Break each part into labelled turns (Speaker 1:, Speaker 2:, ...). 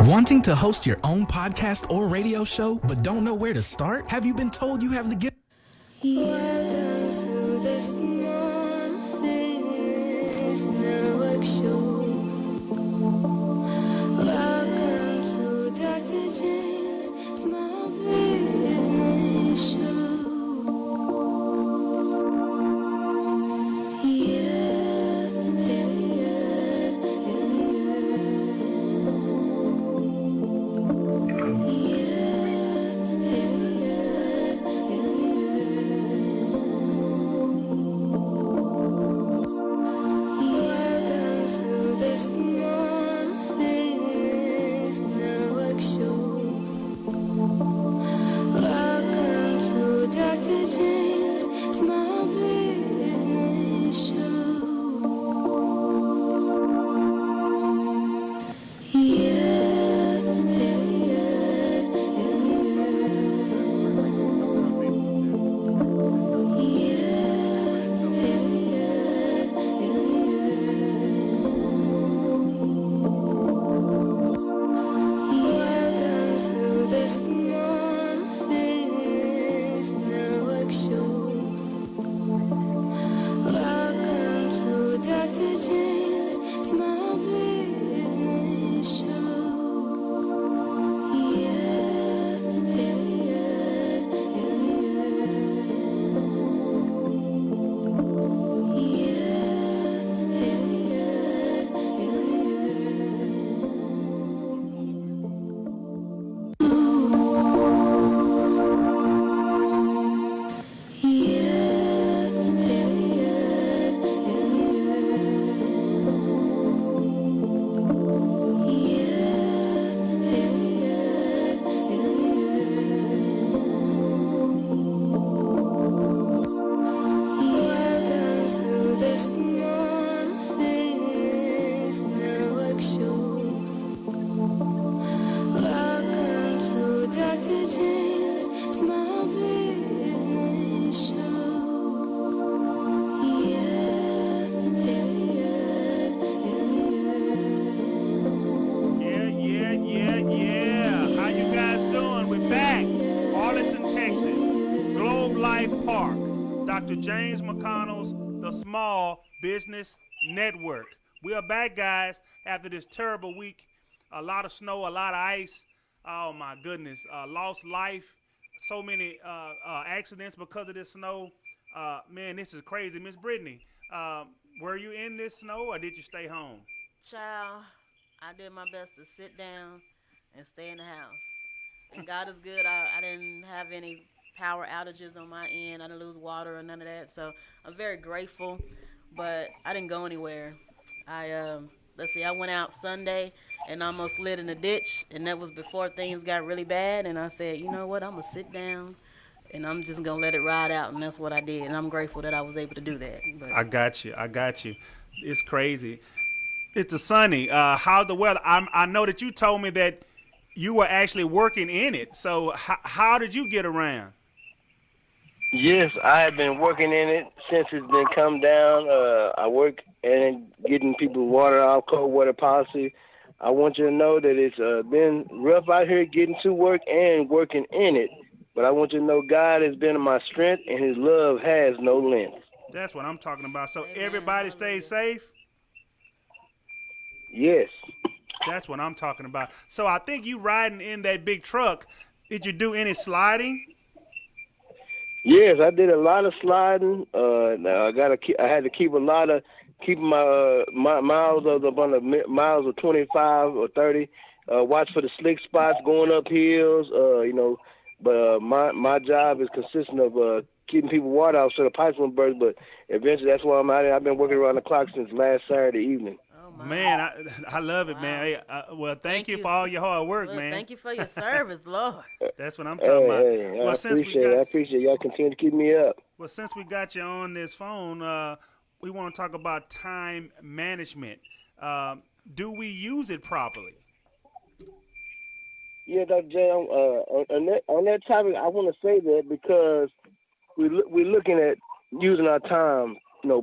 Speaker 1: Wanting to host your own podcast or radio show, but don't know where to start? Have you been told you have the gift?
Speaker 2: Welcome to the Small Business Network Show. Welcome to Dr. James' Small Business Show.
Speaker 3: Dr. James McConnell's The Small Business Network. We are back, guys, after this terrible week. A lot of snow, a lot of ice. Oh, my goodness. Lost life. So many accidents because of this snow. Man, this is crazy. Miss Brittany, were you in this snow or did you stay home?
Speaker 4: Child, I did my best to sit down and stay in the house. And God is good. I didn't have any power outages on my end. I didn't lose water or none of that. So I'm very grateful, but I didn't go anywhere. I went out Sunday and almost slid in a ditch, and that was before things got really bad. And I said, you know what, I'm going to sit down and I'm just going to let it ride out. And that's what I did. And I'm grateful that I was able to do that. But
Speaker 3: I got you. It's crazy. It's a sunny. How's the weather? I know that you told me that you were actually working in it. So how did you get around?
Speaker 5: Yes, I have been working in it since it's been come down. I work in getting people water off cold water policy. I want you to know that it's been rough out here getting to work and working in it. But I want you to know God has been my strength and his love has no limits.
Speaker 3: That's what I'm talking about. So everybody stays safe?
Speaker 5: Yes.
Speaker 3: That's what I'm talking about. So I think you riding in that big truck. Did you do any sliding?
Speaker 5: Yes, I did a lot of sliding. I had to keep my miles of 25 or 30. Watch for the slick spots going up hills. But my job is consistent of keeping people water out so the pipes won't burst. But eventually, that's why I'm out here. I've been working around the clock since last Saturday evening.
Speaker 3: Man, I love it, man. Hey, well, thank you for all your hard work, man.
Speaker 4: Thank you for your service, Lord.
Speaker 3: That's what I'm talking about.
Speaker 5: Well, I appreciate y'all continue to keep me up.
Speaker 3: Well, since we got you on this phone, we want to talk about time management. Do we use it properly?
Speaker 5: Yeah, Dr. J, on that topic, I want to say that because we're looking at using our time,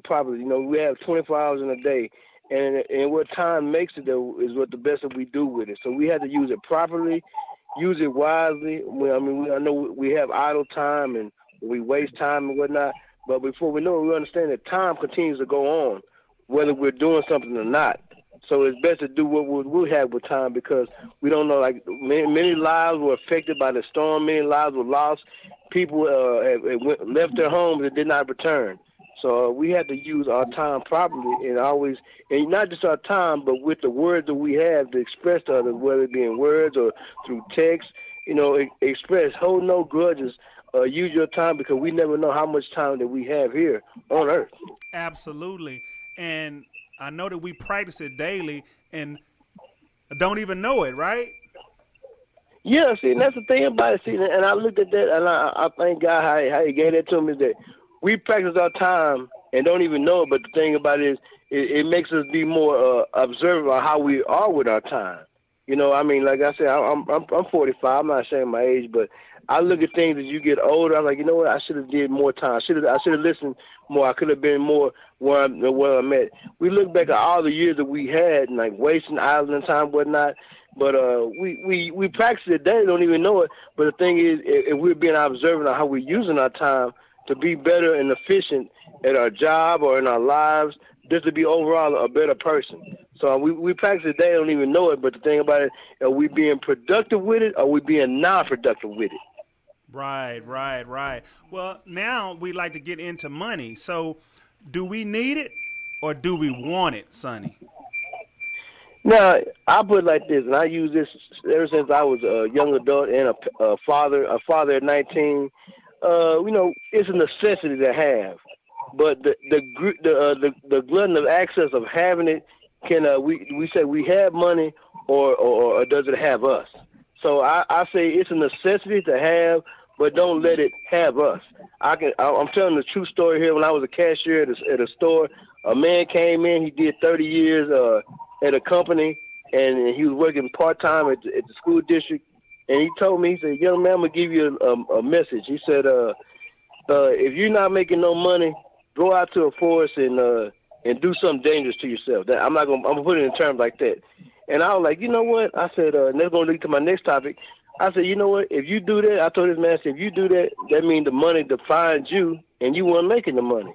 Speaker 5: properly. We have 24 hours in a day, and what time makes it though is what the best that we do with it. So we have to use it properly, use it wisely. I know we have idle time and we waste time and whatnot, but before we know it, we understand that time continues to go on, whether we're doing something or not. So it's best to do what we have with time, because we don't know. Like many lives were affected by the storm. Many lives were lost. People left their homes and did not return. So we have to use our time properly, and not just our time, but with the words that we have to express to others, whether it be in words or through text. Express. Hold no grudges. Use your time, because we never know how much time that we have here on earth.
Speaker 3: Absolutely. And I know that we practice it daily and don't even know it, right?
Speaker 5: Yeah, see, and that's the thing about it. See, and I looked at that, and I thank God how He gave that to me, is that we practice our time and don't even know it. But the thing about it is, it makes us be more observant on how we are with our time. Like I said, I'm 45. I'm not saying my age, but I look at things as you get older. I'm like, you know what? I should have did more time. I should have listened more. I could have been more where I'm at. We look back at all the years that we had, and like wasting idling time, whatnot. But we practice it daily, don't even know it. But the thing is, if we're being observant of how we're using our time to be better and efficient at our job or in our lives, just to be overall a better person. So we practice it daily, don't even know it. But the thing about it, are we being productive with it, or are we being non-productive with it?
Speaker 3: Right. Well, now we'd like to get into money. So do we need it or do we want it, Sonny?
Speaker 5: Now, I put it like this, and I use this ever since I was a young adult and a father at 19. It's a necessity to have, but the glutton of access of having it can we say we have money or does it have us? So I say it's a necessity to have, but don't let it have us. I'm telling the true story here. When I was a cashier at a store, a man came in. He did 30 years at a company, and he was working part-time at the school district. And he told me, he said, "Young man, I'm going to give you a message." He said, if you're not making no money, go out to a forest and do something dangerous to yourself. I'm going to put it in terms like that. And I was like, you know what? I said, and that's going to lead to my next topic. I said, you know what? If you do that, I told this man, I said, if you do that, that means the money defines you, and you weren't making the money.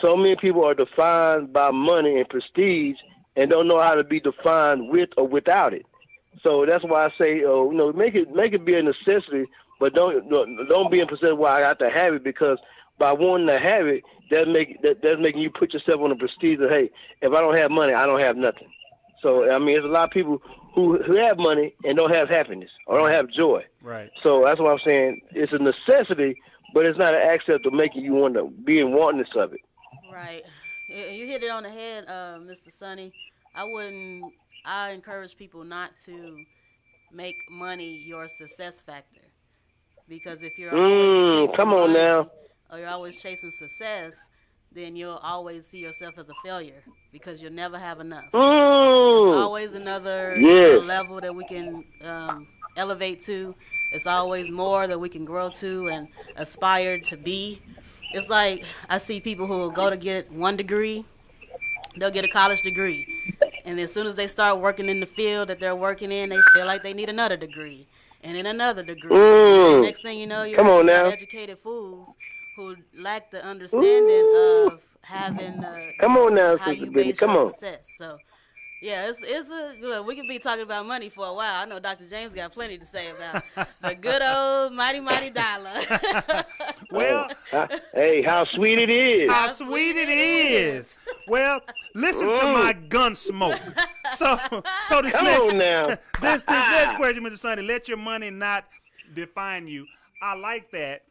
Speaker 5: So many people are defined by money and prestige and don't know how to be defined with or without it. So that's why I say, make it be a necessity, but don't be in position where I got to have it, because by wanting to have it, that's making you put yourself on the prestige of, hey, if I don't have money, I don't have nothing. So there's a lot of people who have money and don't have happiness or don't have joy.
Speaker 3: Right.
Speaker 5: So that's what I'm saying. It's a necessity, but it's not an access to making you want to be in wantonness of it.
Speaker 4: Right. You hit it on the head, Mr. Sonny. I encourage people not to make money your success factor, because if you're always chasing money, or you're always chasing success, then you'll always see yourself as a failure, because you'll never have enough. It's always another level that we can elevate to. It's always more that we can grow to and aspire to be. It's like I see people who will go to get one degree, they'll get a college degree. And as soon as they start working in the field that they're working in, they feel like they need another degree. And then another degree. And next thing you know, you're educated fools who lack the understanding of having how you base your success. So, yeah, we could be talking about money for a while. I know Dr. James got plenty to say about the good old mighty dollar.
Speaker 3: Well,
Speaker 5: hey, how sweet it is.
Speaker 3: How sweet it is. Well, listen to my gun smoke. So this next question, Mr. Sonny, let your money not define you. I like that.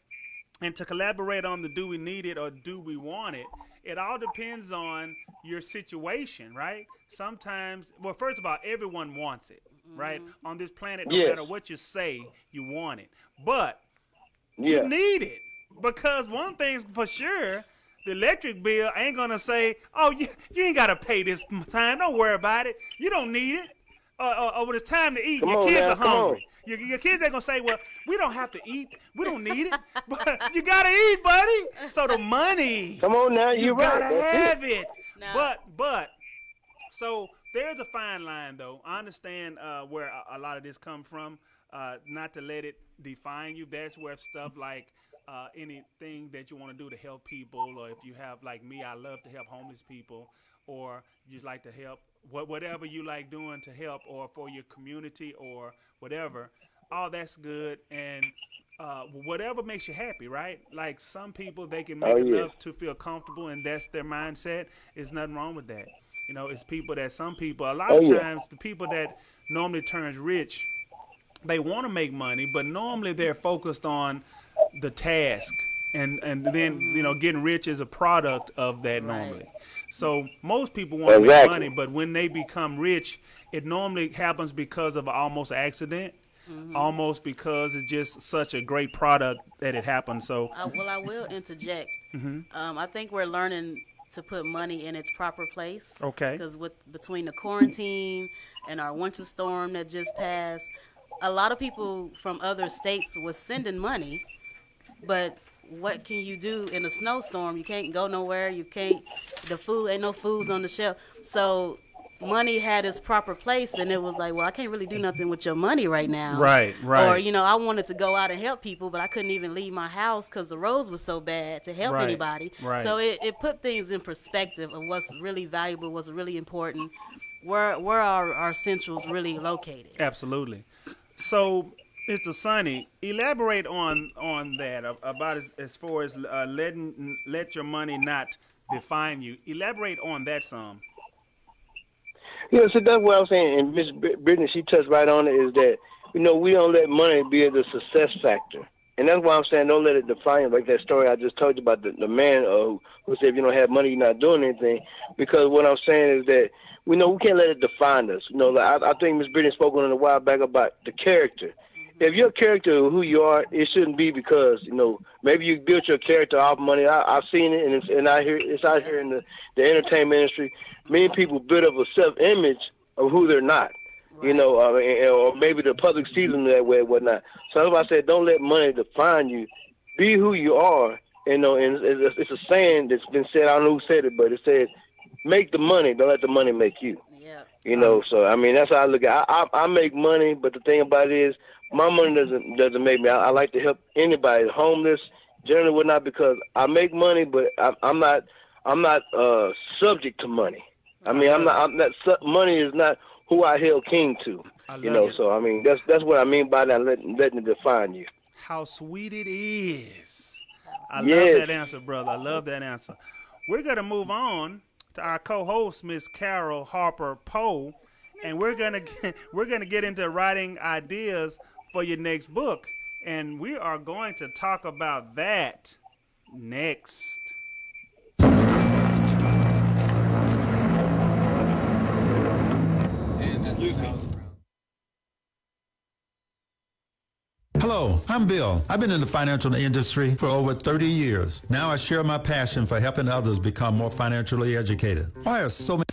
Speaker 3: And to collaborate on the do we need it or do we want it, it all depends on your situation, right? Sometimes, well, first of all, everyone wants it, right? On this planet, no matter what you say, you want it. But you need it, because one thing's for sure, the electric bill ain't going to say, oh, you ain't got to pay this time. Don't worry about it. You don't need it. Or when it's time to eat, your kids are hungry. Your kids ain't going to say, well, we don't have to eat. We don't need it. But you got to eat, buddy. So the money.
Speaker 5: Come on now,
Speaker 3: you got to have it.
Speaker 4: Now,
Speaker 3: But So there's a fine line, though. I understand where a lot of this come from. Not to let it define you. That's where stuff like anything that you want to do to help people, or if you have, like me, I love to help homeless people, or you just like to help whatever you like doing to help, or for your community, or whatever. All that's good, and whatever makes you happy, right? Like some people, they can make enough to feel comfortable, and that's their mindset. There's nothing wrong with that. You know, it's people that some people, a lot of times, the people that normally turns rich, they want to make money, but normally they're focused on the task, and then getting rich is a product of that normally. So most people want to make money, but when they become rich, it normally happens because of almost accident, almost because it's just such a great product that it happens. So
Speaker 4: well, I will interject. I think we're learning to put money in its proper place.
Speaker 3: Okay.
Speaker 4: Because between the quarantine and our winter storm that just passed, a lot of people from other states was sending money, but what can you do in a snowstorm? You can't go nowhere. You can't. Ain't no foods on the shelf. So money had its proper place, and it was like, well, I can't really do nothing with your money right now.
Speaker 3: Right.
Speaker 4: Or, I wanted to go out and help people, but I couldn't even leave my house because the roads were so bad to help anybody.
Speaker 3: Right.
Speaker 4: So it put things in perspective of what's really valuable, what's really important, where our centrals really located.
Speaker 3: Absolutely. So, Mr. Sonny, elaborate on that about as far as let your money not define you. Elaborate on that some.
Speaker 5: Yeah, so that's what I was saying. And Miss Brittany, she touched right on it. Is that we don't let money be the success factor, and that's why I'm saying don't let it define you. Like that story I just told you about the man who said if you don't have money, you're not doing anything. Because what I'm saying is that we can't let it define us. I think Miss Brittany spoke on it a while back about the character. If your character who you are, it shouldn't be because maybe you built your character off money. I've seen it, and I hear it's out here in the entertainment industry. Many people build up a self-image of who they're not, or maybe the public sees them that way, whatnot. So that's why I said don't let money define you. Be who you are. And it's a saying that's been said. I don't know who said it, but it says, "Make the money, don't let the money make you."
Speaker 4: Yeah.
Speaker 5: So I mean that's how I look at it. I make money, but the thing about it is my money doesn't make me. I like to help anybody, homeless, generally whatnot, because I make money, but I'm not subject to money. I mean I'm not money is not who I held king to. So I mean that's what I mean by that, letting it define you.
Speaker 3: How sweet it is. I love that answer, brother. I love that answer. We're gonna move on to our co-host, Miss Carol Harper Poe, and we're gonna get into writing ideas for your next book, and we are going to talk about that next.
Speaker 6: Excuse me.
Speaker 7: Hello, I'm Bill. I've been in the financial industry for over 30 years. Now I share my passion for helping others become more financially educated. Why are so many...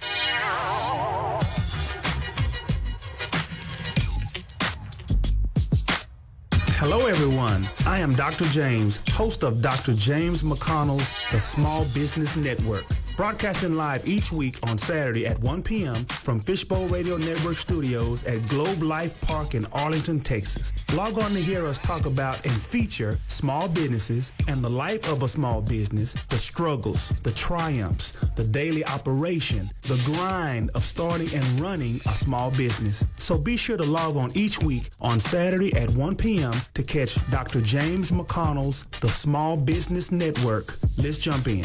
Speaker 1: Hello, everyone. I am Dr. James, host of Dr. James McConnell's The Small Business Network, broadcasting live each week on Saturday at 1 p.m. from Fishbowl Radio Network Studios at Globe Life Park in Arlington, Texas. Log on to hear us talk about and feature small businesses and the life of a small business, the struggles, the triumphs, the daily operation, the grind of starting and running a small business. So be sure to log on each week on Saturday at 1 p.m. to catch Dr. James McConnell's The Small Business Network. Let's jump in.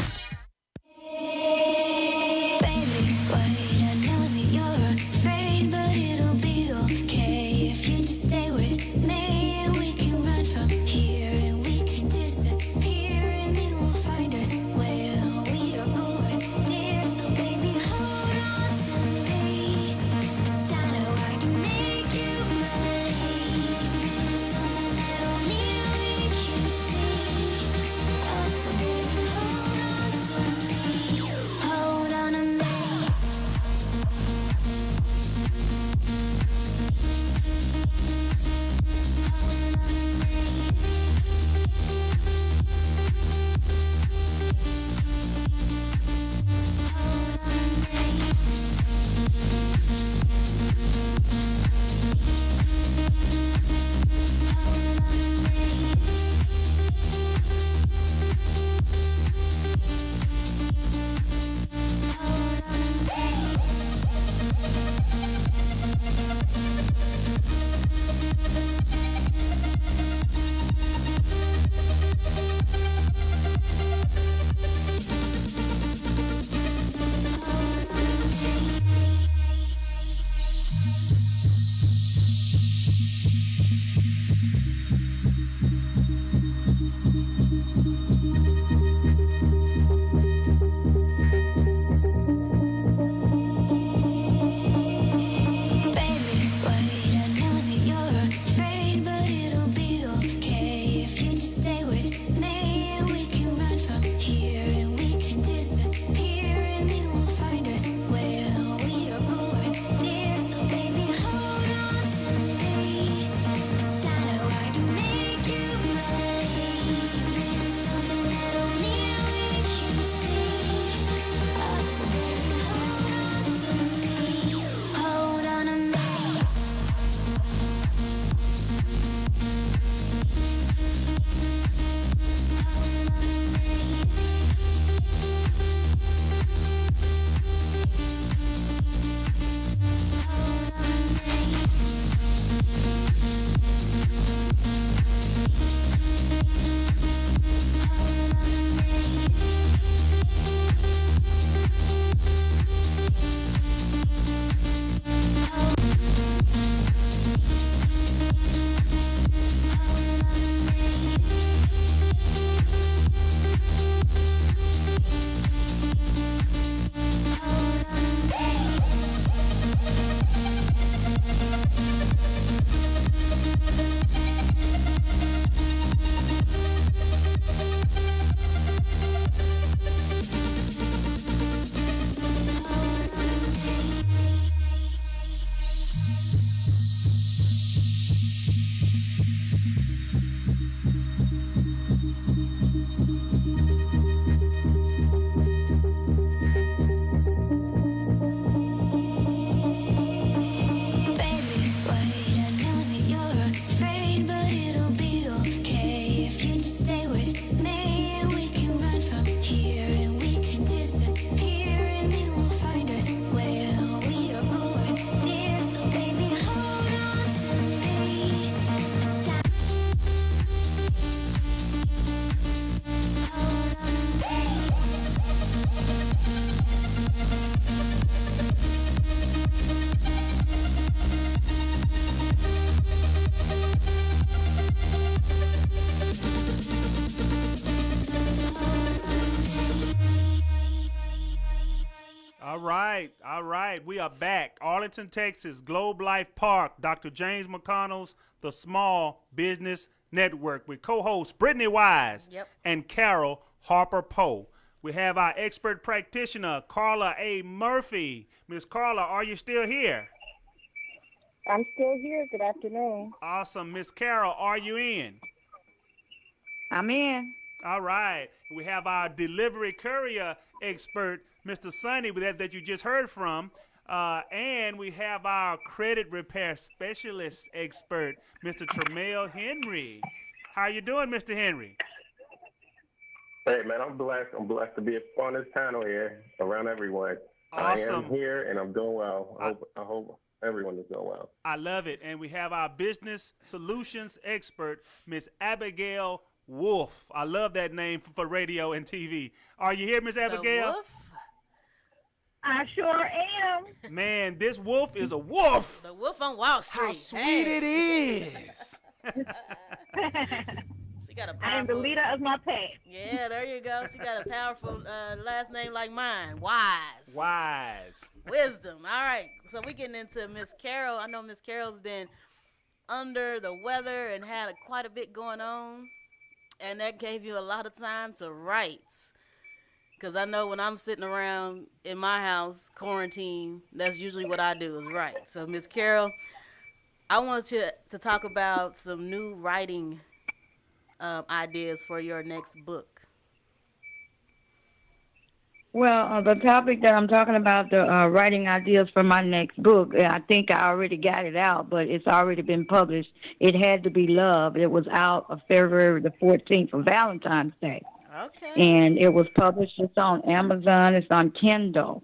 Speaker 3: right. We are back. Arlington, Texas, Globe Life Park. Dr. James McConnell's The Small Business Network with co-hosts Brittany Wise and Carol Harper Poe. We have our expert practitioner, Carla A. Murphy. Miss Carla, are you still here?
Speaker 6: I'm still here. Good afternoon.
Speaker 3: Awesome. Miss Carol, are you in?
Speaker 6: I'm in.
Speaker 3: All right. We have our delivery courier expert, Mr. Sonny, that you just heard from. And we have our credit repair specialist expert, Mr. Tremel Henry. How you doing, Mr. Henry?
Speaker 8: Hey, man, I'm blessed. I'm blessed to be on this panel here around everyone.
Speaker 3: Awesome.
Speaker 8: I am here, and I'm doing well. I hope everyone is doing well.
Speaker 3: I love it. And we have our business solutions expert, Miss Abigail Wolf. I love that name for radio and TV. Are you here, Miss Abigail?
Speaker 4: The wolf?
Speaker 6: I sure am.
Speaker 3: Man, this wolf is a wolf.
Speaker 4: The wolf on Wall Street.
Speaker 3: How sweet it is.
Speaker 4: She got a
Speaker 6: I am the
Speaker 4: powerful,
Speaker 6: leader of my pack.
Speaker 4: yeah, there you go. She got a powerful last name like mine. Wise. Wisdom. All right. So we getting into Miss Carol. I know Miss Carol's been under the weather and had quite a bit going on. And that gave you a lot of time to write. Because I know when I'm sitting around in my house, quarantine, that's usually what I do is write. So Miss Carol, I want you to talk about some new writing ideas for your next book.
Speaker 6: Well, the topic that I'm talking about, the writing ideas for my next book, I think I already got it out, but it's already been published. It Had to Be Love. It was out of February the 14th for Valentine's Day.
Speaker 4: Okay.
Speaker 6: And it was published. It's on Amazon. It's on Kindle.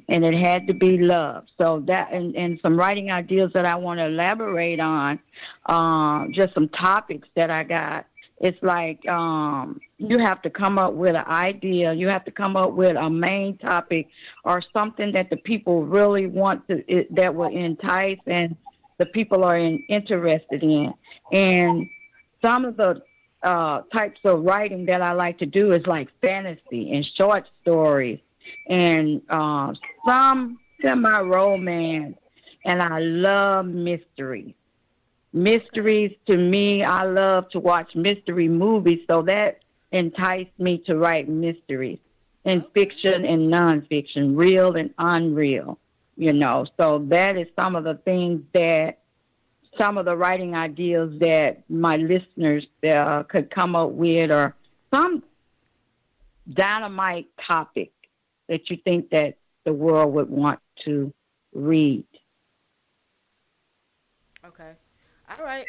Speaker 6: And it had to be love. So that and some writing ideas that I want to elaborate on, just some topics that I got. It's like you have to come up with an idea. You have to come up with a main topic or something that the people really want to, that will entice and the people are interested in. And some of the types of writing that I like to do is like fantasy and short stories and some semi-romance. And I love mysteries. Mysteries, to me, I love to watch mystery movies, so that enticed me to write mysteries in fiction and nonfiction, real and unreal, you know. So that is some of the things that, some of the writing ideas that my listeners could come up with, or some dynamite topic that you think that the world would want to read.
Speaker 4: Okay. All right.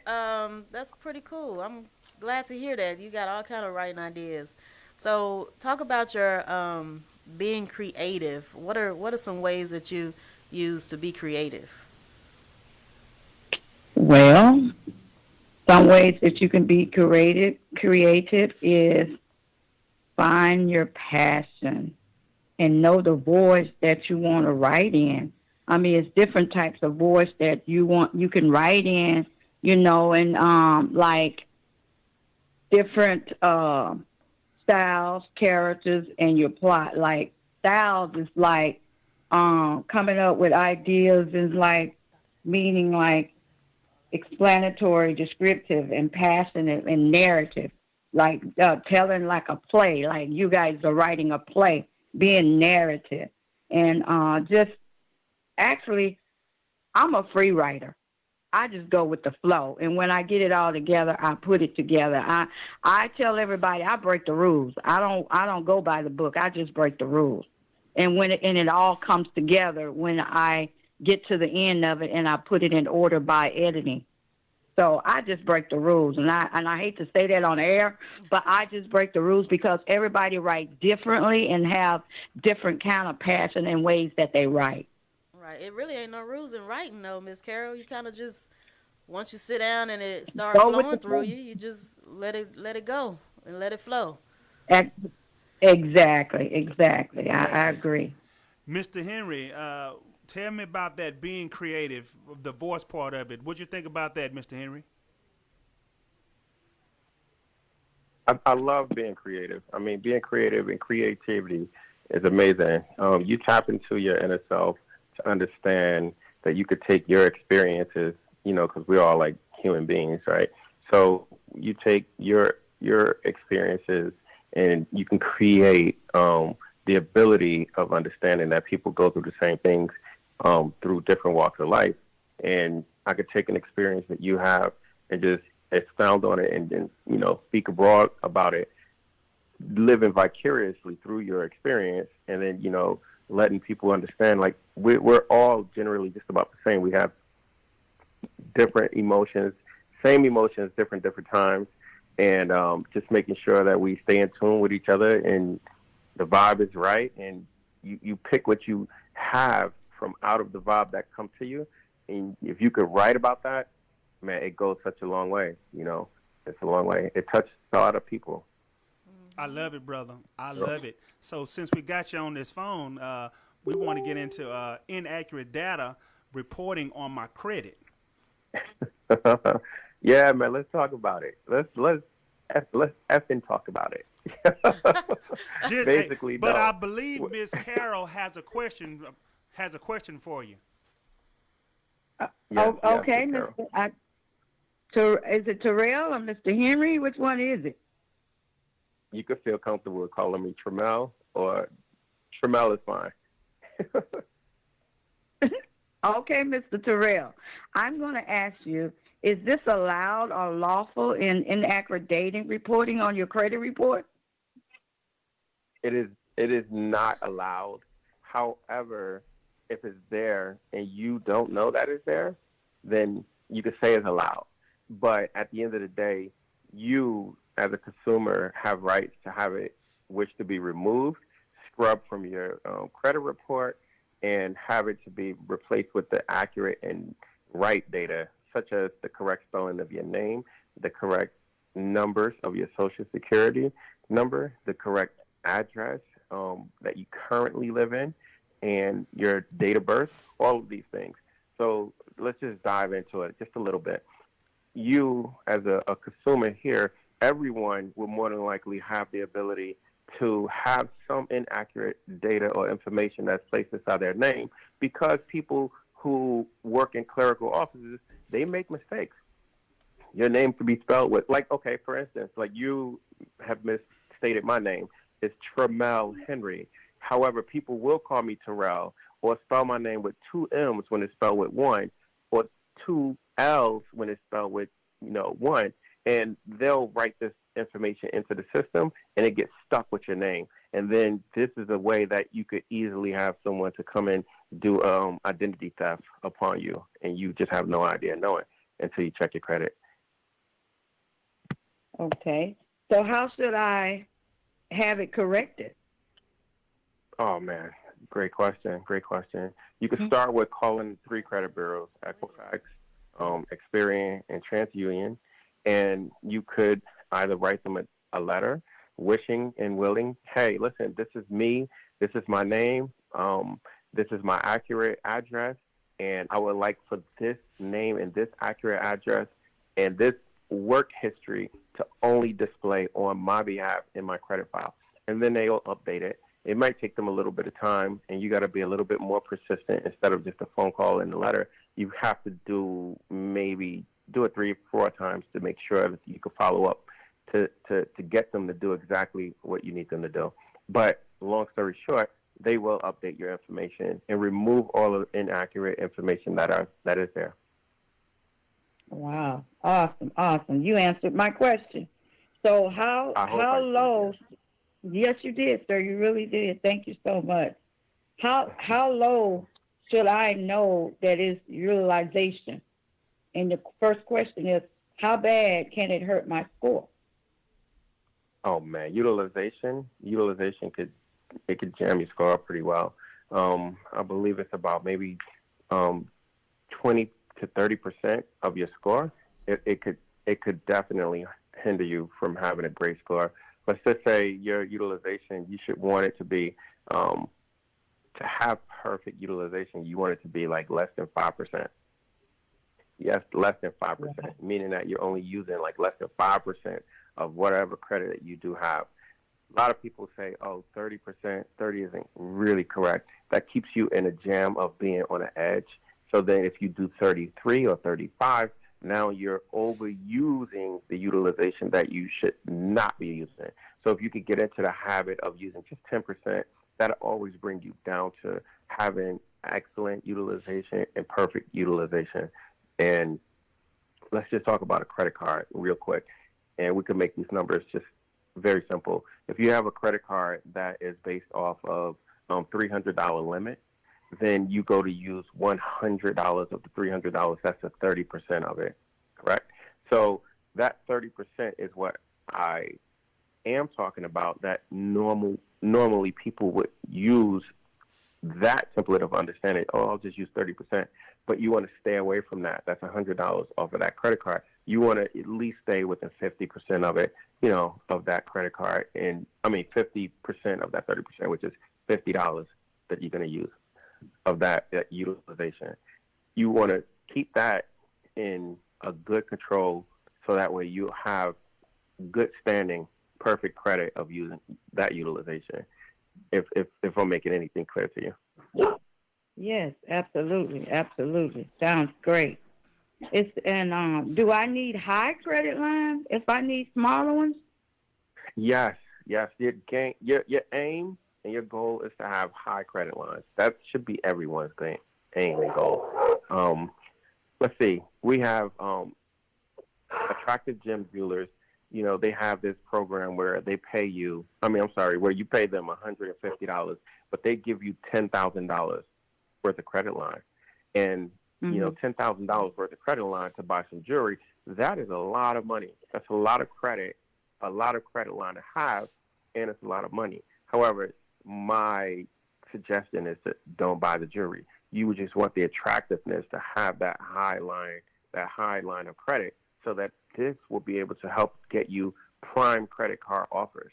Speaker 4: That's pretty cool. I'm glad to hear that. You got all kind of writing ideas. So talk about your being creative. What are some ways that you use to be creative?
Speaker 6: Well, some ways that you can be creative is find your passion and know the voice that you want to write in. I mean, it's different types of voice that you can write in, you know, and like different styles, characters, and your plot. Like styles is like coming up with ideas is like meaning like explanatory, descriptive, and passionate, and narrative. Like telling like a play, like you guys are writing a play, being narrative. And just actually, I'm a free writer. I just go with the flow. And when I get it all together, I put it together. I tell everybody I break the rules. I don't go by the book. I just break the rules. And when it all comes together when I get to the end of it and I put it in order by editing. So I just break the rules, and I hate to say that on air, but I just break the rules because everybody writes differently and have different kind of passion and ways that they write.
Speaker 4: Right. It really ain't no rules in writing, though, Miss Carol. You kind of just, once you sit down and it starts flowing through you, you just let it go and let it flow.
Speaker 6: Exactly. I agree.
Speaker 3: Mr. Henry, tell me about that being creative, the voice part of it. What'd you think about that, Mr. Henry?
Speaker 8: I love being creative. I mean, being creative and creativity It's amazing. You tap into your inner self to understand that you could take your experiences, because we're all like human beings, right? So you take your experiences and you can create the ability of understanding that people go through the same things through different walks of life. And I could take an experience that you have and just expound on it and then, speak abroad about it, living vicariously through your experience, and then, letting people understand, like, we're all generally just about the same. We have different emotions, same emotions, different times, and just making sure that we stay in tune with each other and the vibe is right, and you pick what you have from out of the vibe that comes to you, and if you could write about that, man, it goes such a long way. It's a long way. It touches a lot of people.
Speaker 3: I love it, brother. I love it. So since we got you on this phone, we want to get into inaccurate data reporting on my credit.
Speaker 8: Yeah, man. Let's talk about it. Let's effing talk about it. Basically,
Speaker 3: but
Speaker 8: no.
Speaker 3: I believe Miss Carol has a question for you.
Speaker 8: Yes,
Speaker 6: Okay,
Speaker 8: Miss
Speaker 6: Mr. Is it Terrell or Mr. Henry? Which one is it?
Speaker 8: You could feel comfortable with calling me Tremel, or Tremel is fine.
Speaker 6: Okay, Mr. Terrell. I'm going to ask you, is this allowed or lawful in inaccurate dating reporting on your credit report?
Speaker 8: It is not allowed. However, if it's there and you don't know that it's there, then you could say it's allowed. But at the end of the day, you as a consumer have rights to have it wish to be removed, scrubbed from your credit report, and have it to be replaced with the accurate and right data, such as the correct spelling of your name, the correct numbers of your social security number, the correct address that you currently live in, and your date of birth, all of these things. So let's just dive into it just a little bit. You, as a consumer here, everyone will more than likely have the ability to have some inaccurate data or information that's placed inside their name, because people who work in clerical offices, they make mistakes. Your name could be spelled with, like, okay, for instance, like you have misstated my name. It's Tremel Henry. However, people will call me Terrell, or spell my name with two M's when it's spelled with one, or two L's when it's spelled with, one. And they'll write this information into the system, and it gets stuck with your name. And then this is a way that you could easily have someone to come and do identity theft upon you, and you just have no idea knowing until you check your credit.
Speaker 6: Okay. So how should I have it corrected?
Speaker 8: Oh, man. Great question. You could start with calling 3 credit bureaus, Equifax, Experian, and TransUnion, and you could either write them a letter wishing and willing, hey, listen, this is me, this is my name, this is my accurate address, and I would like for this name and this accurate address and this work history to only display on my behalf in my credit file. And then they'll update it. It might take them a little bit of time, and you got to be a little bit more persistent. Instead of just a phone call and a letter, you have to do it 3 or 4 times to make sure that you can follow up to get them to do exactly what you need them to do. But long story short, they will update your information and remove all of the inaccurate information that is there.
Speaker 6: Wow. Awesome. You answered my question. So how low? Yes, you did, sir. You really did. Thank you so much. How low should I know that is utilization? And the first question is, how bad can it hurt my score?
Speaker 8: Oh man, utilization could jam your score up pretty well. I believe it's about maybe 20 to 30% of your score. It could definitely hinder you from having a great score. Let's just say your utilization, you should want it to be to have perfect utilization. You want it to be like less than 5%. Yes, less than 5%, meaning that you're only using like less than 5% of whatever credit that you do have. A lot of people say, oh, 30%, 30 isn't really correct. That keeps you in a jam of being on an edge. So then if you do 33 or 35, now you're overusing the utilization that you should not be using. So if you could get into the habit of using just 10%, that'll always bring you down to having excellent utilization and perfect utilization. And let's just talk about a credit card real quick. And we can make these numbers just very simple. If you have a credit card that is based off of $300 limit, then you go to use $100 of the $300. That's a 30% of it, correct? So that 30% is what I am talking about, that normally people would use that template of understanding, oh, I'll just use 30%. But you want to stay away from that. That's $100 off of that credit card. You want to at least stay within 50% of it, of that credit card. And 50% of that 30%, which is $50 that you're going to use of that utilization. You want to keep that in a good control so that way you have good standing, perfect credit of using that utilization. If I'm making anything clear to you.
Speaker 6: Yes, absolutely. Sounds great. Do I need high credit lines if I need smaller ones?
Speaker 8: Yes. Your aim and your goal is to have high credit lines. That should be everyone's aim and goal. Let's see. We have Attractive Gem Jewelers. They have this program where they pay you. Where you pay them $150, but they give you $10,000 worth of credit line, and $10,000 worth of credit line to buy some jewelry. That is a lot of money. That's a lot of credit line to have, and it's a lot of money. However, my suggestion is to don't buy the jewelry. You would just want the attractiveness to have that high line of credit, so that this will be able to help get you prime credit card offers.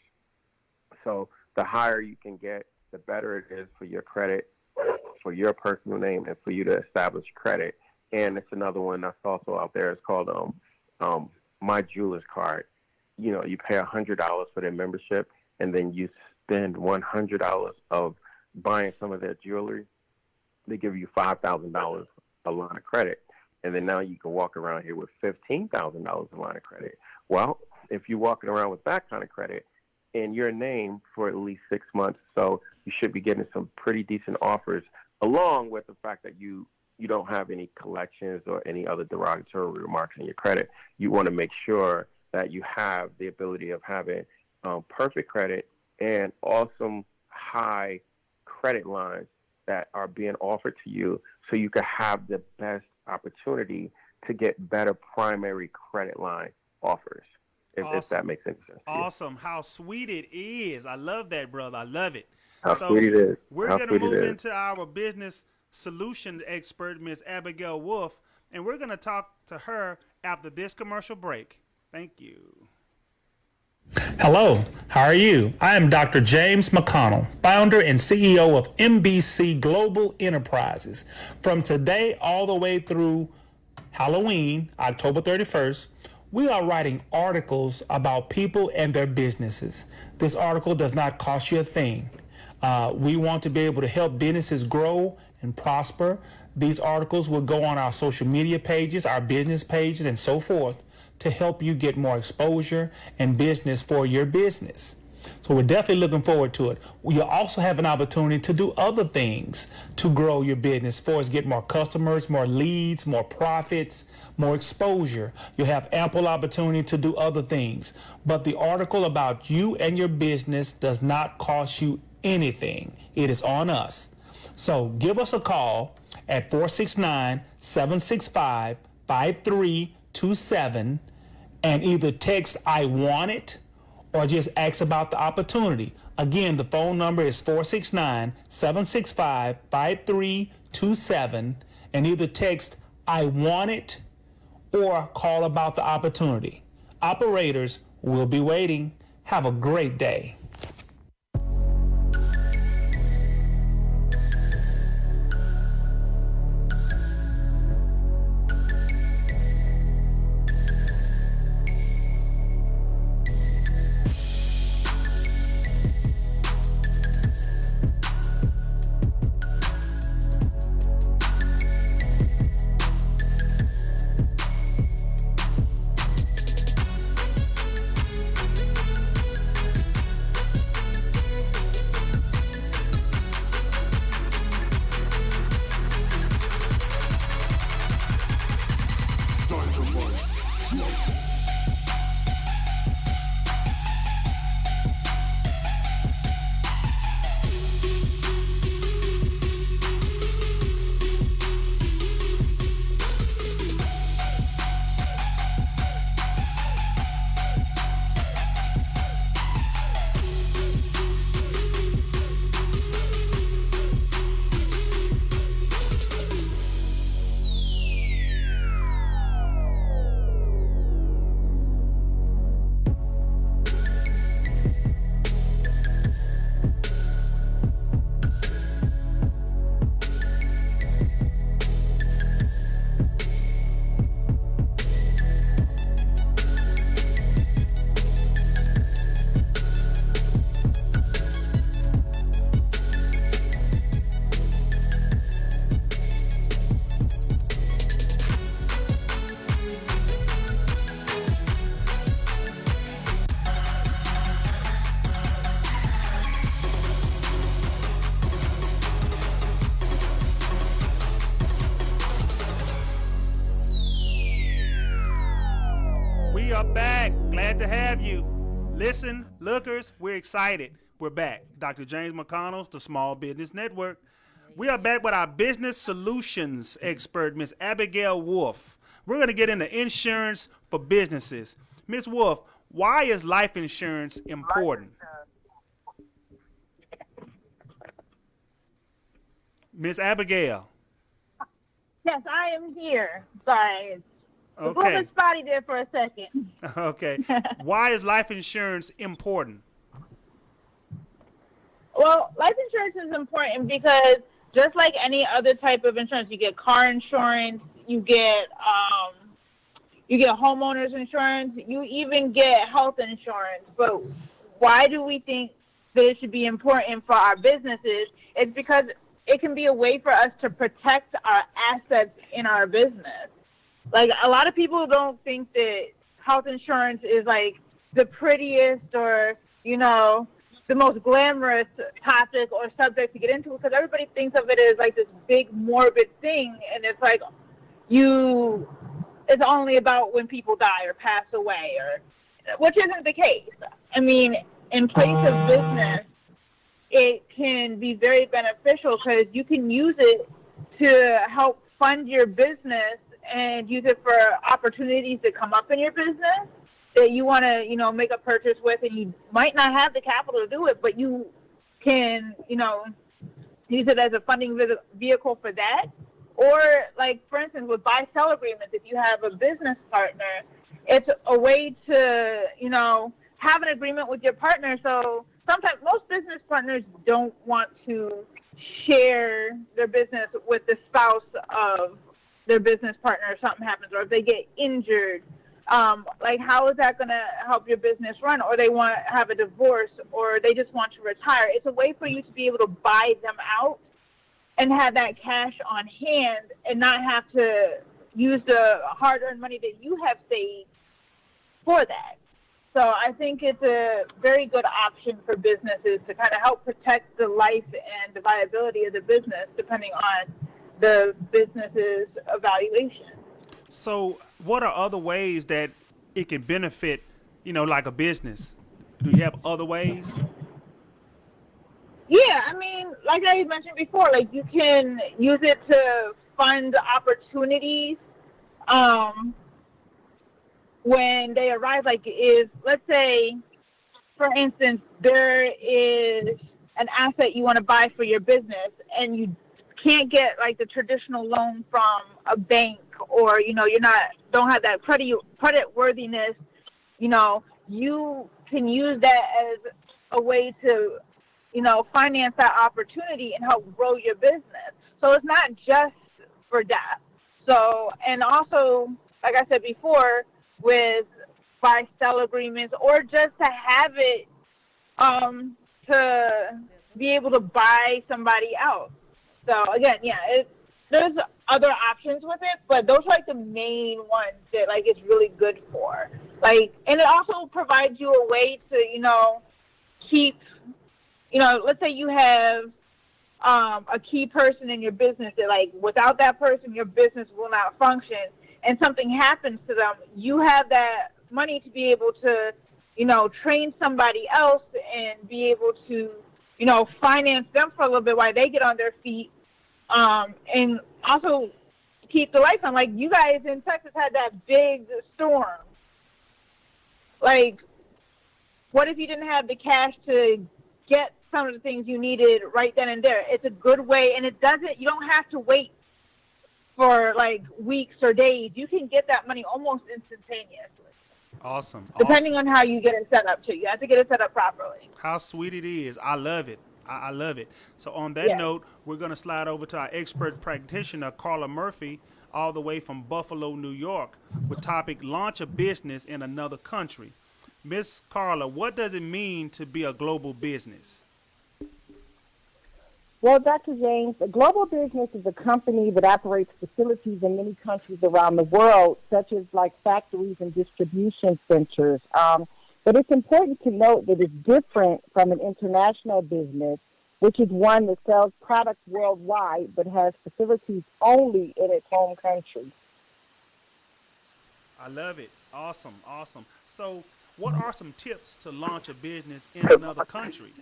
Speaker 8: So the higher you can get, the better it is for your credit, for your personal name, and for you to establish credit. And it's another one that's also out there. It's called My Jeweler's Card. You pay $100 for their membership, and then you spend $100 of buying some of their jewelry. They give you $5,000 a line of credit. And then now you can walk around here with $15,000 a line of credit. Well, if you're walking around with that kind of credit in your name for at least 6 months, so you should be getting some pretty decent offers, along with the fact that you don't have any collections or any other derogatory remarks in your credit. You want to make sure that you have the ability of having perfect credit and awesome high credit lines that are being offered to you, so you can have the best opportunity to get better primary credit line offers, if that makes any sense.
Speaker 3: Awesome. How sweet it is. I love that, brother. I love it.
Speaker 8: How sweet it is.
Speaker 3: We're going to move into our business solution expert, Miss Abigail Wolf, and we're going to talk to her after this commercial break. Thank you.
Speaker 1: Hello, how are you? I am Dr. James McConnell, founder and CEO of MBC Global Enterprises. From today all the way through Halloween, October 31st, we are writing articles about people and their businesses. This article does not cost you a thing. We want to be able to help businesses grow and prosper. These articles will go on our social media pages, our business pages, and so forth, to help you get more exposure and business for your business. So we're definitely looking forward to it. You'll also have an opportunity to do other things to grow your business, for us get more customers, more leads, more profits, more exposure. You'll have ample opportunity to do other things. But the article about you and your business does not cost you anything. It is on us. So give us a call at 469-765-5327 and either text "I want it" or just ask about the opportunity. Again, the phone number is 469-765-5327 and either text "I want it" or call about the opportunity. Operators will be waiting. Have a great day.
Speaker 3: We are back. Glad to have you. Listen, lookers, we're excited. We're back. Dr. James McConnell's The Small Business Network. We are back with our business solutions expert, Miss Abigail Wolf. We're going to get into insurance for businesses. Miss Wolf, why is life insurance important? Miss Abigail.
Speaker 9: Yes, I am here. Sorry. The
Speaker 3: Okay.
Speaker 9: was spotty there for a second.
Speaker 3: Okay. Why is life insurance important?
Speaker 9: Well, life insurance is important because just like any other type of insurance, you get car insurance, you get homeowners insurance, you even get health insurance. But why do we think that it should be important for our businesses? It's because it can be a way for us to protect our assets in our business. Like, a lot of people don't think that health insurance is like the prettiest or, the most glamorous topic or subject to get into, because everybody thinks of it as like this big morbid thing, and it's like it's only about when people die or pass away, which isn't the case. I mean, in place of business, it can be very beneficial because you can use it to help fund your business and use it for opportunities that come up in your business that you want to, make a purchase with, and you might not have the capital to do it, but you can, use it as a funding vehicle for that. Or, like, for instance, with buy-sell agreements, if you have a business partner, it's a way to, have an agreement with your partner. So sometimes most business partners don't want to share their business with the spouse of their business partner if something happens, or if they get injured. Like, how is that going to help your business run? Or they want to have a divorce, or they just want to retire. It's a way for you to be able to buy them out and have that cash on hand and not have to use the hard-earned money that you have saved for that. So I think it's a very good option for businesses to kind of help protect the life and the viability of the business depending on the business's evaluation.
Speaker 3: So what are other ways that it can benefit, like a business? Do you have other ways?
Speaker 9: Yeah, I mean, like I mentioned before, like, you can use it to fund opportunities when they arise. Like, let's say, for instance, there is an asset you want to buy for your business, and you can't get like the traditional loan from a bank, or don't have that credit worthiness. You can use that as a way to finance that opportunity and help grow your business. So it's not just for that. So, and also, like I said before, with buy-sell agreements, or just to have it to be able to buy somebody out. So again, there's other options with it, but those are like the main ones that like it's really good for. Like, and it also provides you a way to, keep, let's say you have a key person in your business that, like, without that person, your business will not function. and something happens to them, you have that money to be able to, train somebody else and be able to, finance them for a little bit while they get on their feet, and also keep the lights on. Like, you guys in Texas had that big storm. Like, what if you didn't have the cash to get some of the things you needed right then and there? It's a good way, and you don't have to wait for like weeks or days. You can get that money almost instantaneously.
Speaker 3: Awesome.
Speaker 9: Depending on how you get it set up, too. You have to get it set up properly.
Speaker 3: How sweet it is. I love it. I love it. So on that note, we're going to slide over to our expert practitioner, Carla Murphy, all the way from Buffalo, New York, with topic Launch a Business in Another Country. Miss Carla, what does it mean to be a global business?
Speaker 10: Well, Dr. James, a global business is a company that operates facilities in many countries around the world, such as like factories and distribution centers. But it's important to note that it's different from an international business, which is one that sells products worldwide but has facilities only in its home country.
Speaker 3: I love it. Awesome. So what are some tips to launch a business in another country?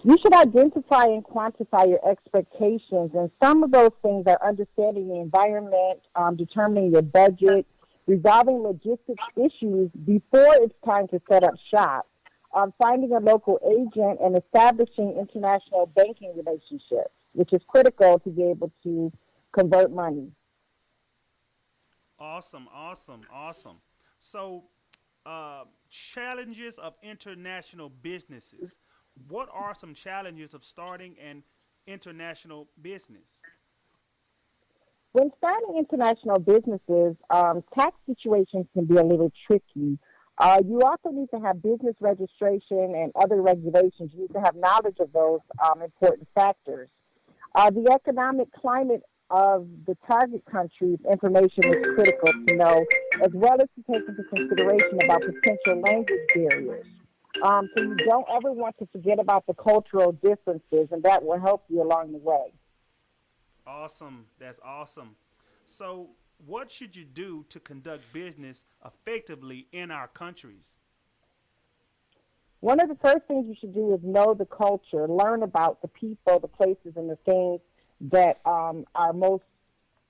Speaker 10: You should identify and quantify your expectations, and some of those things are understanding the environment, determining your budget, resolving logistics issues before it's time to set up shop, finding a local agent, and establishing international banking relationships, which is critical to be able to convert money.
Speaker 3: Awesome. So, challenges of international businesses. What are some challenges of starting an international business?
Speaker 10: When starting international businesses, tax situations can be a little tricky. You also need to have business registration and other regulations. You need to have knowledge of those important factors. The economic climate of the target country's information is critical to know, as well as to take into consideration about potential language barriers. So you don't ever want to forget about the cultural differences, and that will help you along the way.
Speaker 3: Awesome. That's awesome. So what should you do to conduct business effectively in our countries?
Speaker 10: One of the first things you should do is know the culture, learn about the people, the places, and the things that are most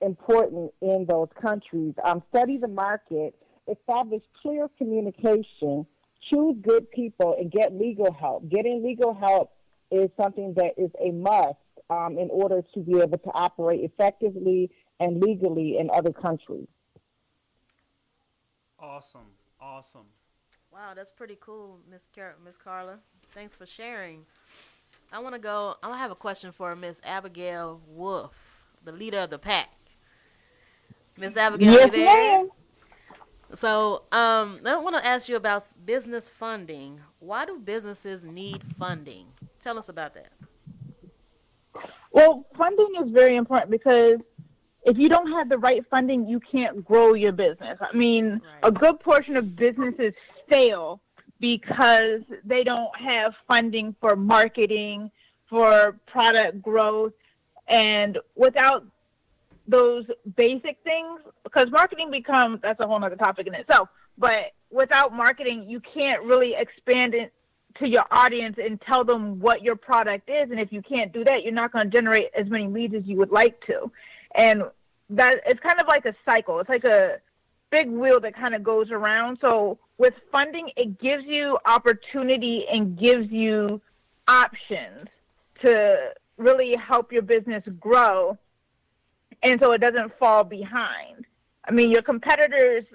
Speaker 10: important in those countries. Study the market, establish clear communication, choose good people, and get legal help. Getting legal help is something that is a must in order to be able to operate effectively and legally in other countries.
Speaker 3: Awesome.
Speaker 4: Wow, that's pretty cool, Miss Carla. Thanks for sharing. I have a question for Miss Abigail Wolf, the leader of the pack. Miss Abigail,
Speaker 9: yes,
Speaker 4: you there?
Speaker 9: ma'am.
Speaker 4: So, I want to ask you about business funding. Why do businesses need funding? Tell us about that.
Speaker 9: Well, funding is very important because if you don't have the right funding, you can't grow your business. I mean, a good portion of businesses fail because they don't have funding for marketing, for product growth, and without those basic things, because marketing that's a whole other topic in itself, but without marketing, you can't really expand it to your audience and tell them what your product is. And if you can't do that, you're not going to generate as many leads as you would like to. And that it's kind of like a cycle. It's like a big wheel that kind of goes around. So with funding, it gives you opportunity and gives you options to really help your business grow, and so it doesn't fall behind. I mean, your competitors,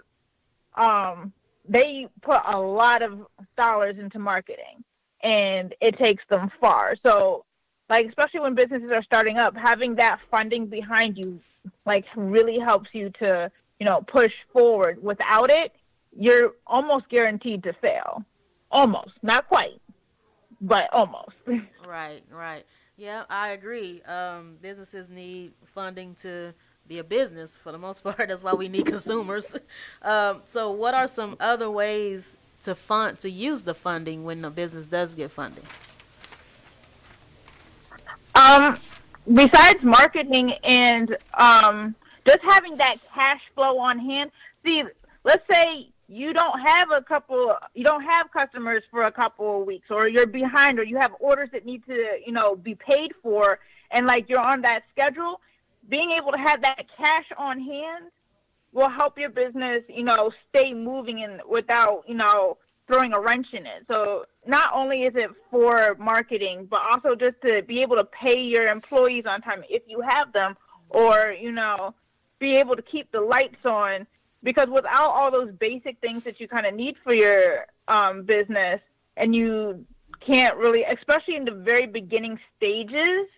Speaker 9: they put a lot of dollars into marketing, and it takes them far. So, like, especially when businesses are starting up, having that funding behind you, like, really helps you to, push forward. Without it, you're almost guaranteed to fail. Almost. Not quite, but almost.
Speaker 4: Right. Yeah, I agree. Businesses need funding to be a business for the most part. That's why we need consumers. So what are some other ways to use the funding when a business does get funding?
Speaker 9: Besides marketing and just having that cash flow on hand. See, let's say you don't have customers for a couple of weeks, or you're behind, or you have orders that need to, be paid for, and like you're on that schedule. Being able to have that cash on hand will help your business, stay moving and without, throwing a wrench in it. So not only is it for marketing, but also just to be able to pay your employees on time if you have them, or, be able to keep the lights on, because without all those basic things that you kind of need for your business, and you can't really, especially in the very beginning stages,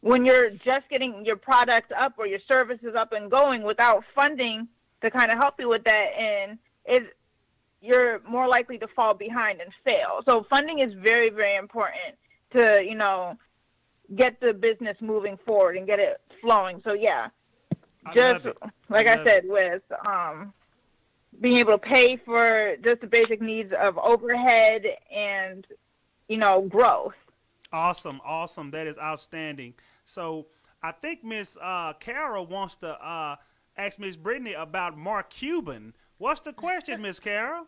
Speaker 9: when you're just getting your product up or your services up and going without funding to kind of help you with that, and you're more likely to fall behind and fail. So funding is very, very important to, get the business moving forward and get it flowing. So yeah, just like I said, with being able to pay for just the basic needs of overhead and, growth.
Speaker 3: Awesome. That is outstanding. So I think Miss Carol wants to ask Miss Brittany about Mark Cuban. What's the question, Miss Carol?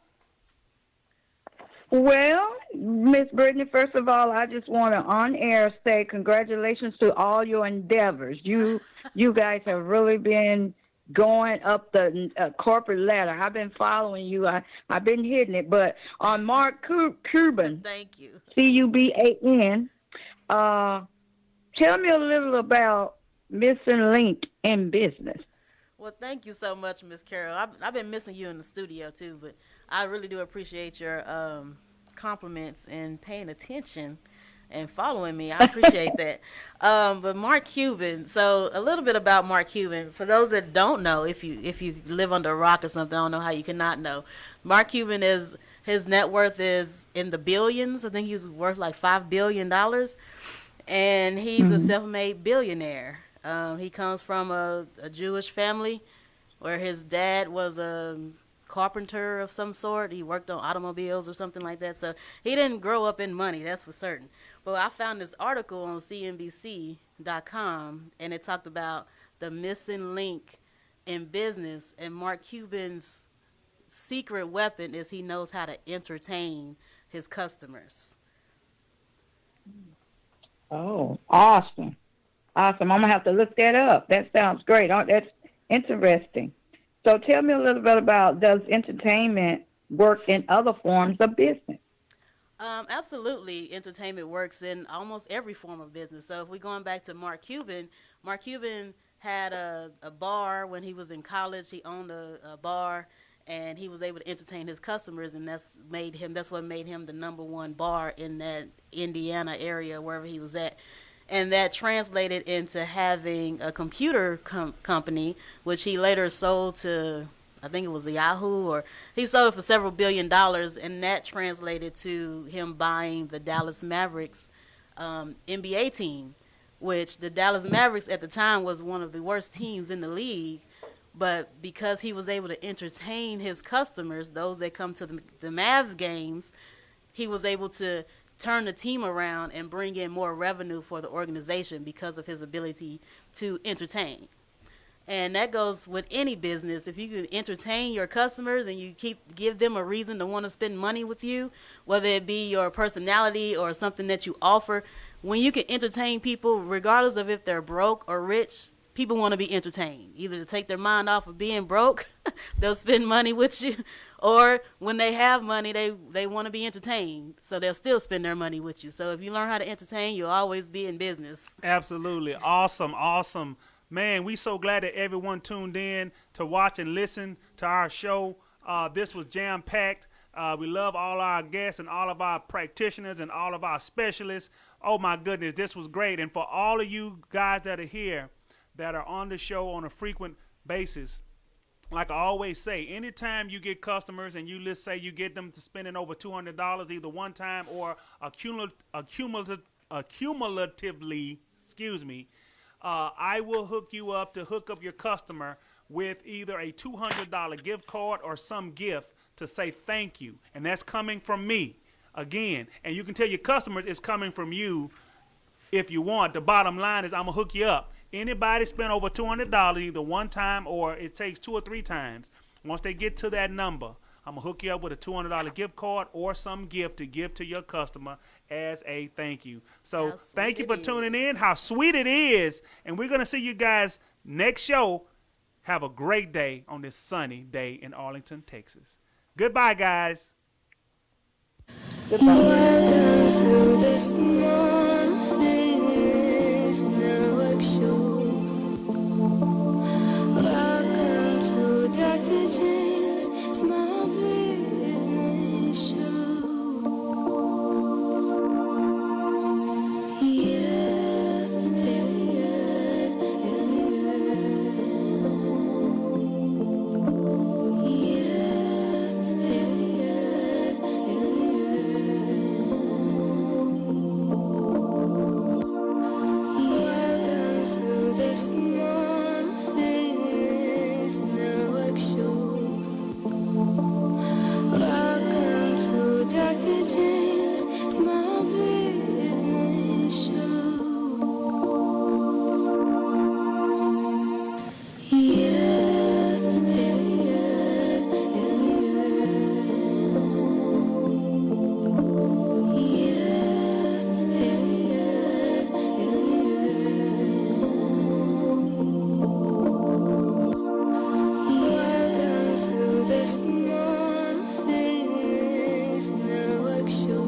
Speaker 6: Well, Miss Brittany, first of all, I just want to on air say congratulations to all your endeavors. You guys have really been going up the corporate ladder. I've been following you. I've been hitting it. But on Mark Cuban,
Speaker 4: thank you,
Speaker 6: Cuban, tell me a little about missing link in business.
Speaker 4: Well, thank you so much, Miss Carol. I've been missing you in the studio too, but I really do appreciate your compliments and paying attention and following me. I appreciate that. But Mark Cuban. So a little bit about Mark Cuban. For those that don't know, if you live under a rock or something, I don't know how you cannot know. Mark Cuban his net worth is in the billions. I think he's worth like $5 billion, and he's a self-made billionaire. He comes from a Jewish family where his dad was a carpenter of some sort. He worked on automobiles or something like that. So he didn't grow up in money, that's for certain. But I found this article on CNBC.com, and it talked about the missing link in business. And Mark Cuban's secret weapon is he knows how to entertain his customers.
Speaker 6: Oh, awesome. Awesome. I'm going to have to look that up. That sounds great. Oh, that's interesting. So tell me a little bit about, does entertainment work in other forms of business?
Speaker 4: Absolutely. Entertainment works in almost every form of business. So if we're going back to Mark Cuban had a bar when he was in college. He owned a bar, and he was able to entertain his customers, and that's what made him the number one bar in that Indiana area, wherever he was at. And that translated into having a computer company, which he later sold to, I think it was Yahoo, or he sold it for several $1 billion, and that translated to him buying the Dallas Mavericks NBA team, which the Dallas Mavericks at the time was one of the worst teams in the league. But because he was able to entertain his customers, those that come to the Mavs games, he was able to turn the team around and bring in more revenue for the organization because of his ability to entertain. And that goes with any business. If you can entertain your customers and you give them a reason to want to spend money with you, whether it be your personality or something that you offer, when you can entertain people, regardless of if they're broke or rich, people want to be entertained. Either to take their mind off of being broke, they'll spend money with you, or when they have money, they want to be entertained, so they'll still spend their money with you. So if you learn how to entertain, you'll always be in business.
Speaker 3: Absolutely. Awesome. Man, we so glad that everyone tuned in to watch and listen to our show. This was jam-packed. We love all our guests and all of our practitioners and all of our specialists. Oh, my goodness, this was great. And for all of you guys that are here, that are on the show on a frequent basis, like I always say, anytime you get customers and let's say you get them to spending over $200 either one time or accumulatively, I will hook you up to hook up your customer with either a $200 gift card or some gift to say thank you. And that's coming from me. Again, and you can tell your customers it's coming from you if you want. The bottom line is I'm going to hook you up. Anybody spend over $200 either one time or it takes 2 or 3 times. Once they get to that number, I'm going to hook you up with a $200 gift card or some gift to give to your customer as a thank you. So thank you for tuning in. How sweet it is. And we're going to see you guys next show. Have a great day on this sunny day in Arlington, Texas. Goodbye, guys.
Speaker 2: Welcome to the Small Business Network Show. Welcome to Dr. James Small Business Show. Yeah, yeah, yeah, Welcome to the Small Business Network Show. Welcome to Dr. James Small Business Show. Yeah, yeah, Welcome to the Small Business Network Show.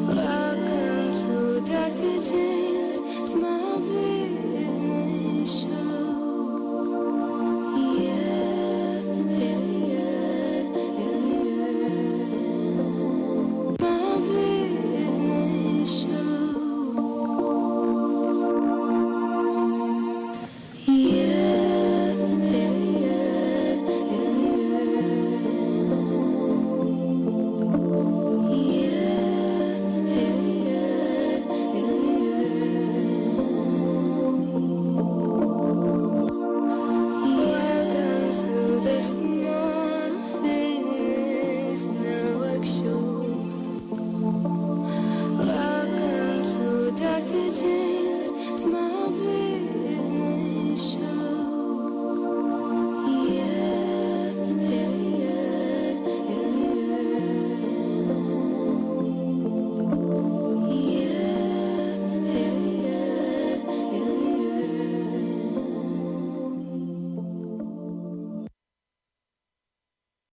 Speaker 2: Welcome to Dr. James Small Business Show. Yeah, Small Business Show. Welcome to the Small Business Network Show. Welcome to Dr. James.